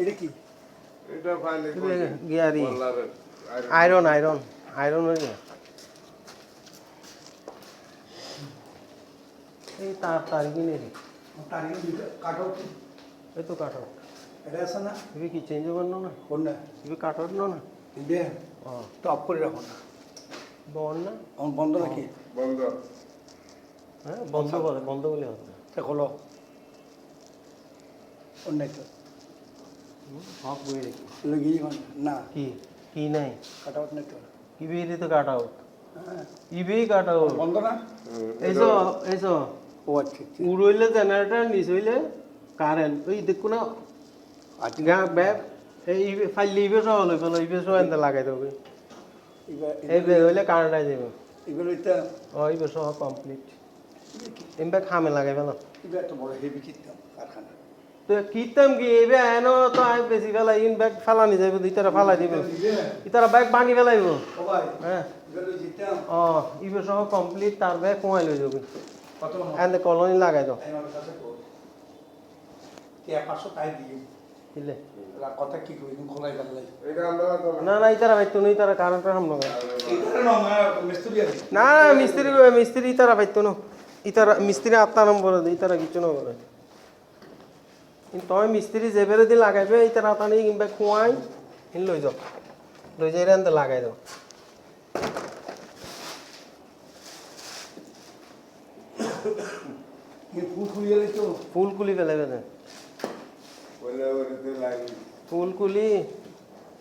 এটা কি এটা ফাইলে গিয়ারি আয়রন হয়ে গেছে এই তার কিনে রে তার কাটআউট এই তো কাটো এটা আছে না তুমি কি চেঞ্জ করনো না কোনটা তুমি কাটো না ইবে ও তো অফ করে রাখো না বল না এখন বন্ধ নাকি বন্ধ হ্যাঁ বন্ধ বলে হবে তা খোলো অন্য তো হক বই রেখে লগি না কি নাই কাটআউট নাই তো ইবেই তো কাট আউট হ্যাঁ ইবেই কাট আউট বন্ধ না এইসো ও আচ্ছা উড়ইলে জেনারেটর নিচ হইলে কারেন্ট ওই দেখো না আচ্ছা গা ব্যাপ এই ফাইল ইবে সহ লই বলো ইবে সহ এনে লাগাই দেবে এই বে হইলে কারেন্ট আই যাবে এগুলো এটা ইবে সহ কমপ্লিট এমবে খামে লাগাই ফেলো এটা একটা বড় হেভি কিতাম কারখানা তো কিতাম কি এবে এনো তো আই বেশি ফেলা ইন ব্যাগ ফালানি যাইব দুইটারা ফালাই দিব ইতারা ব্যাগ ভাঙি ফেলাইব ও ভাই হ্যাঁ এগুলো জিতাম ইবে সহ কমপ্লিট তার ব্যাগ কমাই লই যাবে কত এন্ড কলোনি লাগাই দাও আমার কাছে কো কে 500 টাই দিই দিলে কথা কি কই খোলাই ফেললাই এটা আমরা না ইতারা বাইতো নই তারা কারেন্ট হাম না এটা না মিস্ত্রি আছে না মিস্ত্রি ইতারা বাইতো না ইতারা মিস্ত্রি আত্মা নম্বর দেই ইতারা কিছু না করে তই মিস্ত্রি যেবেরে দি লাগাইবে ইতারা আতানি কিংবা খুয়াই ইন লই যাই রেন লাগাই দাও ये फूल खुली तो ফুল কুলি ফেলাইবে না বলে ওরে লাইন ফুল কুলি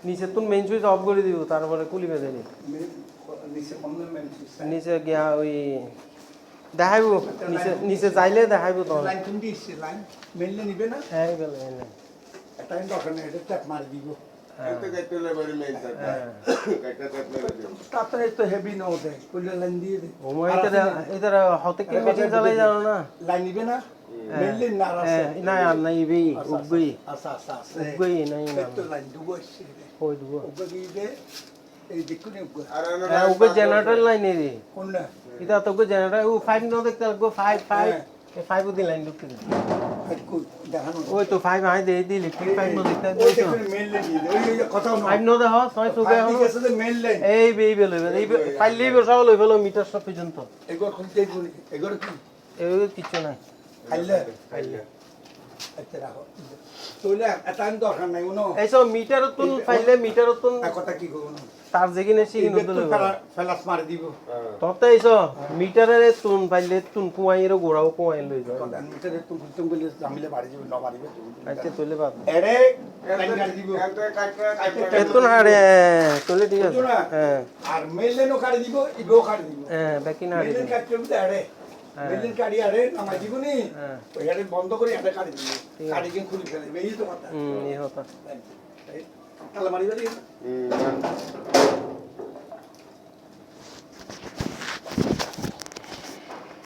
নিচে তুন মেইন সুইচ অফ করে দিব তারপরে কুলি বেঁধে নি नीचे कम में নিচে গিয়া ওই দেখাইব নিচে যাইলে দেখাইব তো লাইন তুমি দিছে লাইন মেললে নিবে না হ্যাঁ গেল এনে টাইম দরকার নেই এটা ট্যাপ মার দিব এত গাইতে বলে মেইন থাকে কাটা কাটলে তারপরে তো হেভি না ওঠে কইলে লাইন দিয়ে দে ও মই এটা হতে কি মিটিং চালাই জানো না লাইন নিবে না মেললে না আছে না আর নাই বি উগই আচ্ছা আচ্ছা উগই নাই না তো লাইন দুবো এসে কই দিব উগই দে এই দেখুন আর হ্যাঁ উগই জেনারেটর লাইন রে কোন না এটা তো উগই জেনারেটর ও 5 ন দেখতে লাগবো 5 এই 5 দিন লাইন ঢুকতে একটু দেখানো ওই তো 5 আই দে দি ইলেকট্রিক 5 ন দেখতে ওই দেখুন মেললে দিয়ে দে ওই কথা না 5 ন দেহ 6 সুগে ঠিক আছে যে মেল লাইন এই বেই লইবে এই ফাইলি বসাও লই ফেলো মিটার সব পর্যন্ত এগোর খুলতে বলি এগোর কি এই কিছু নাই খাইলে আচ্ছা রাখো তোলে এটা আমি দরকার নাই উনো এইসব মিটার তুন ফাইলে মিটার তুন কথা কি করব না তার যেগিনে সিগিন তো ফেলাস মার দিব ততে এইসব মিটারের তুন ফাইলে তুন কুয়াইয়ের গোড়াও কুয়াই লই যাও মিটারে তুমি বলে জামিলে বাড়ি যাব না বাড়িবে আচ্ছা তোলে বাদ এরে লাইন কাট দিব এত কাটা এতুন হাড়ে তোলে ঠিক আছে হ্যাঁ আর মেলেনও কাট দিব ইবেও কাট দিব হ্যাঁ বাকি না হাড়ে মেলেন কাট করতে আরে মেলেন কাটি আরে নামাই দিব নি ওই আরে বন্ধ করে আরে কাটি দিব কাটি কিন খুলি ফেলে এই তো কথা এই হতা তাহলে মারি দিই হুম